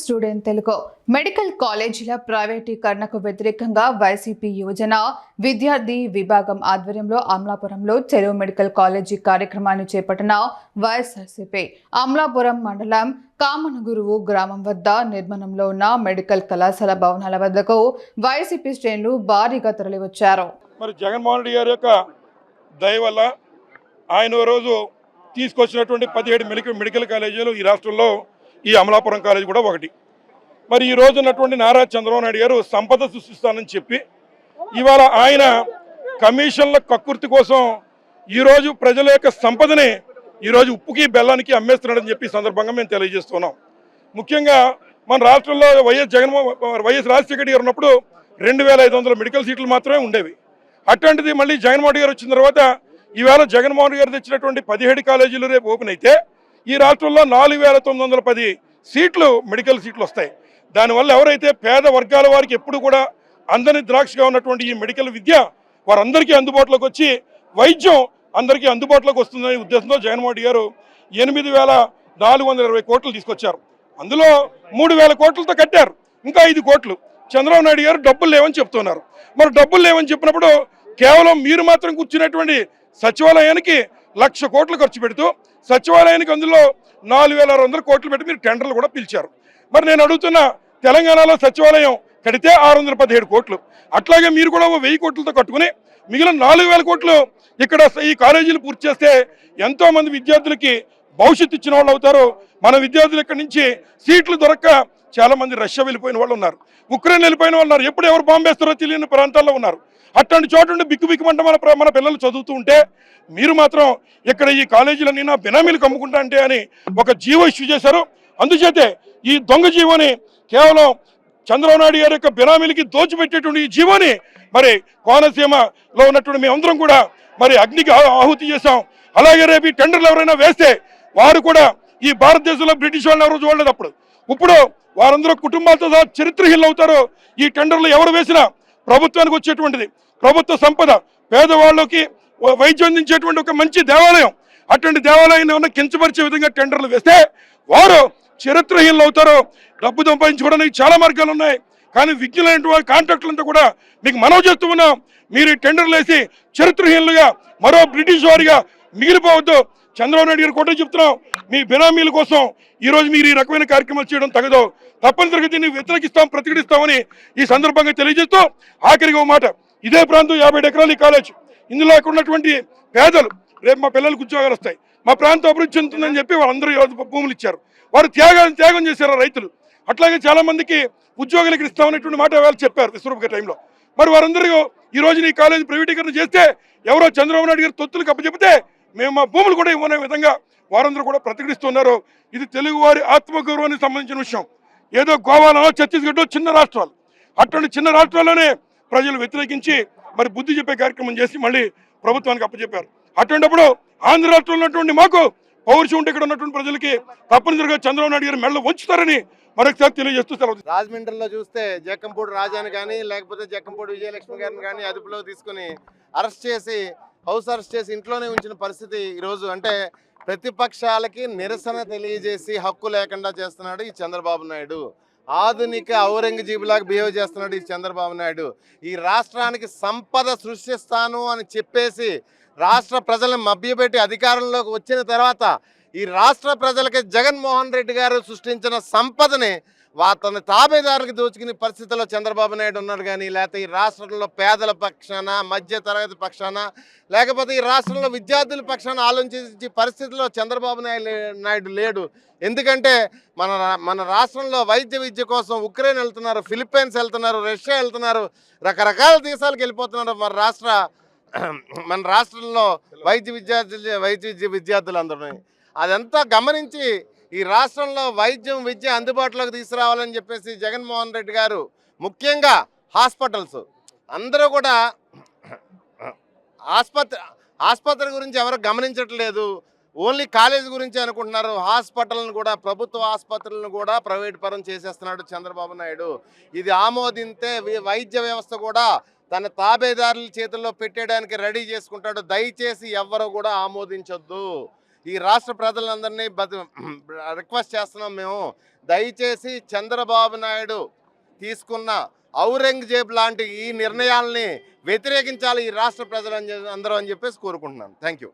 Student Telugu medical కాలేజీల ప్రైవేటీకరణకు వ్యతిరేకంగా వైసీపీ యువజన విద్యార్థి విభాగం ఆధ్వర్యంలో అమలాపురంలో చెరువు మెడికల్ కాలేజీ కార్యక్రమాన్ని చేపట్టిన వైఎస్ఆర్సీపీ అమలాపురం మండలం కామనగురువు గ్రామం వద్ద నిర్మాణంలో ఉన్న మెడికల్ కళాశాల భవనాల వద్దకు వైసీపీ శ్రేణులు భారీగా తరలివచ్చారు. మరి జగన్మోహన్ రెడ్డి గారి యొక్క దయ వల్ల ఆయన రోజు తీసుకొచ్చినటువంటి 17 మెడికల్ కాలేజీలు ఈ రాష్ట్రంలో ఈ అమలాపురం కాలేజీ కూడా ఒకటి. మరి ఈ రోజు ఉన్నటువంటి నారా చంద్రబాబు నాయుడు గారు సంపద సృష్టిస్తానని చెప్పి ఇవాళ ఆయన కమిషన్ల కక్కుర్తి కోసం ఈరోజు ప్రజల యొక్క సంపదని ఈరోజు ఉప్పుకి బెల్లానికి అమ్మేస్తున్నాడని చెప్పి సందర్భంగా మేము తెలియజేస్తున్నాం. ముఖ్యంగా మన రాష్ట్రంలో వైఎస్ రాజశేఖర గారు ఉన్నప్పుడు 2500 మెడికల్ సీట్లు మాత్రమే ఉండేవి. అట్లాంటిది మళ్ళీ జగన్మోహన్ గారు వచ్చిన తర్వాత ఈవేళ జగన్మోహన్ గారు తెచ్చినటువంటి 17 కాలేజీలు రేపు ఓపెన్ అయితే ఈ రాష్ట్రంలో 4910 సీట్లు మెడికల్ సీట్లు వస్తాయి. దానివల్ల ఎవరైతే పేద వర్గాల వారికి ఎప్పుడు కూడా అందని ద్రాక్షగా ఉన్నటువంటి ఈ మెడికల్ విద్య వారందరికీ అందుబాటులోకి వచ్చి వైద్యం అందరికీ అందుబాటులోకి వస్తుందనే ఉద్దేశంతో జగన్మోహన్ గారు 8420 కోట్లు తీసుకొచ్చారు. అందులో 3000 కోట్లతో కట్టారు. ఇంకా 5 కోట్లు చంద్రబాబు నాయుడు గారు డబ్బులు లేవని చెప్తున్నారు. మరి డబ్బులు లేవని చెప్పినప్పుడు కేవలం మీరు మాత్రం కూర్చున్నటువంటి సచివాలయానికి 1,00,000 కోట్లు ఖర్చు పెడుతూ సచివాలయానికి అందులో 4600 కోట్లు పెట్టి మీరు టెండర్లు కూడా పిలిచారు. మరి నేను అడుగుతున్న తెలంగాణలో సచివాలయం కడితే 617 కోట్లు, అట్లాగే మీరు కూడా 1000 కోట్లతో కట్టుకుని మిగిలిన 4000 కోట్లు ఇక్కడ ఈ కాలేజీలు పూర్తి చేస్తే ఎంతో మంది విద్యార్థులకి భవిష్యత్తు ఇచ్చిన వాళ్ళు అవుతారు. మన విద్యార్థులు ఇక్కడి నుంచి సీట్లు దొరక్క చాలా మంది రష్యా వెళ్ళిపోయిన వాళ్ళు ఉన్నారు, ఉక్రెయిన్ వెళ్ళిపోయిన వాళ్ళు ఉన్నారు, ఎప్పుడు ఎవరు బాంబు వేస్తారో తెలియని ప్రాంతాల్లో ఉన్నారు. అట్లాంటి చోటు నుండి బిక్కుమంట మన పిల్లలు చదువుతూ ఉంటే మీరు మాత్రం ఇక్కడ ఈ కాలేజీలన్నీ నా బినామీలు అమ్ముకుంటా అంటే అని ఒక జీవో ఇష్యూ చేశారు. అందుచేతే ఈ దొంగ జీవోని కేవలం చంద్రబాబు నాయుడు గారి యొక్క బినామీలకి దోచిపెట్టేటువంటి ఈ జీవోని మరి కోనసీమలో ఉన్నటువంటి మేమందరం కూడా మరి అగ్నికి ఆహుతి చేశాం. అలాగే రేపు ఈ టెండర్లు ఎవరైనా వేస్తే వారు కూడా ఈ భారతదేశంలో బ్రిటిష్ వాళ్ళని ఎవరు చూడలేదు. ఇప్పుడు వారందరూ కుటుంబాలతో సహా చరిత్రహీనులు అవుతారు. ఈ టెండర్లు ఎవరు వేసినా ప్రభుత్వానికి వచ్చేటువంటిది ప్రభుత్వ సంపద పేదవాళ్ళకి వైద్యం అందించేటువంటి ఒక మంచి దేవాలయం, అటువంటి దేవాలయాన్ని ఏమన్నా కించపరిచే విధంగా టెండర్లు వేస్తే వారు చరిత్రహీనులు అవుతారు. డబ్బు సంపాదించుకోవడానికి చాలా మార్గాలు ఉన్నాయి, కానీ విజ్ఞులైనటువంటి కాంట్రాక్టులంతా కూడా మీకు మనవి చేస్తూ ఉన్నాం. మీరు ఈ టెండర్లు వేసి చరిత్రహీనులుగా మరో బ్రిటిష్ వారిగా మిగిలిపోవద్దు. చంద్రబాబు నాయుడు గారు కూడా చెప్తున్నాం, మీ బినామీల కోసం ఈరోజు మీరు ఈ రకమైన కార్యక్రమాలు చేయడం తగదు, తప్పనిసరిగా దీన్ని వ్యతిరేకిస్తాం, ప్రతిఘటిస్తామని ఈ సందర్భంగా తెలియజేస్తూ ఆఖరిగా ఒక మాట, ఇదే ప్రాంతం 50 ఎకరాలు ఈ కాలేజ్, ఇందులో అక్కడ ఉన్నటువంటి పేదలు రేపు మా పిల్లలకు ఉద్యోగాలు వస్తాయి, మా ప్రాంతం అభివృద్ధి చెందుతుందని చెప్పి వాళ్ళందరూ భూములు ఇచ్చారు. వారు త్యాగం చేశారు రైతులు. అట్లాగే చాలా మందికి ఉద్యోగాలకు ఇస్తామనేటువంటి మాట వాళ్ళు చెప్పారు విశ్వరూప టైంలో. మరి వారందరూ ఈ రోజున ఈ కాలేజీ ప్రైవేటీకరణ చేస్తే ఎవరో చంద్రబాబు నాయుడు గారు తొత్తులకు అప్పచెప్తే మేము మా భూములు కూడా ఇవ్వనే విధంగా వారందరూ కూడా ప్రతిఘటిస్తున్నారు. ఇది తెలుగువారి ఆత్మగౌరవానికి సంబంధించిన విషయం. ఏదో గోవాలో ఛత్తీస్గఢ్ చిన్న రాష్ట్రాలు, అటువంటి చిన్న రాష్ట్రాల్లోనే ప్రజలు వ్యతిరేకించి మరి బుద్ధి చెప్పే కార్యక్రమం చేసి మళ్ళీ ప్రభుత్వానికి అప్పచెప్పారు. అటువంటిప్పుడు ఆంధ్ర రాష్ట్రంలో ఉన్నటువంటి మాకు పౌరుషం ఉంటే ఇక్కడ ఉన్నటువంటి ప్రజలకి తప్పనిసరిగా చంద్రబాబు నాయుడు గారు మెడలో ఉంచుతారని మరొకసారి తెలియజేస్తూ సెలవు. రాజమండ్రిలో చూస్తే జక్కంపూడి రాజాని కానీ లేకపోతే జక్కంపూడి విజయలక్ష్మి గారిని కానీ అదుపులో తీసుకుని హౌస్ అరెస్ట్ చేసి ఇంట్లోనే ఉంచిన పరిస్థితి ఈరోజు. అంటే ప్రతిపక్షాలకి నిరసన తెలియజేసి హక్కు లేకుండా చేస్తున్నాడు ఈ చంద్రబాబు నాయుడు. ఆధునిక ఔరంగజేబులాగా బిహేవ్ చేస్తున్నాడు ఈ చంద్రబాబు నాయుడు. ఈ రాష్ట్రానికి సంపద సృష్టిస్తాను అని చెప్పేసి రాష్ట్ర ప్రజలను మభ్యపెట్టి అధికారంలోకి వచ్చిన తర్వాత ఈ రాష్ట్ర ప్రజలకి జగన్మోహన్ రెడ్డి గారు సృష్టించిన సంపదని తన తాబేదారులకు దోచుకునే పరిస్థితుల్లో చంద్రబాబు నాయుడు ఉన్నాడు. కానీ లేకపోతే ఈ రాష్ట్రంలో పేదల పక్షాన, మధ్య తరగతి పక్షాన, లేకపోతే ఈ రాష్ట్రంలో విద్యార్థుల పక్షాన ఆలోచించే పరిస్థితుల్లో చంద్రబాబు నాయుడు లేడు. ఎందుకంటే మన రాష్ట్రంలో వైద్య విద్య కోసం ఉక్రెయిన్ వెళ్తున్నారు, ఫిలిప్పైన్స్ వెళ్తున్నారు, రష్యా వెళ్తున్నారు, రకరకాల దేశాలకు వెళ్ళిపోతున్నారు మన రాష్ట్రంలో వైద్య విద్యార్థులందరూ. అదంతా గమనించి ఈ రాష్ట్రంలో వైద్యం విద్య అందుబాటులోకి తీసుకురావాలని చెప్పేసి జగన్మోహన్ రెడ్డి గారు ముఖ్యంగా హాస్పిటల్స్ అందరూ కూడా ఆసుపత్రి గురించి ఎవరు గమనించట్లేదు, ఓన్లీ కాలేజ్ గురించి అనుకుంటున్నారు. హాస్పిటల్ను కూడా, ప్రభుత్వ ఆసుపత్రులను కూడా ప్రైవేట్ పరం చేసేస్తున్నాడు చంద్రబాబు నాయుడు. ఇది ఆమోదింతే వైద్య వ్యవస్థ కూడా తన తాబేదారుల చేతుల్లో పెట్టేయడానికి రెడీ చేసుకుంటాడు. దయచేసి ఎవ్వరూ కూడా ఆమోదించొద్దు. ఈ రాష్ట్ర ప్రజలందరినీ రిక్వెస్ట్ చేస్తున్నాం మేము, దయచేసి చంద్రబాబు నాయుడు తీసుకున్న ఔరంగజేబ్ లాంటి ఈ నిర్ణయాల్ని వ్యతిరేకించాలి ఈ రాష్ట్ర ప్రజలు అందరూ అని చెప్పేసి కోరుకుంటున్నాను. Thank you.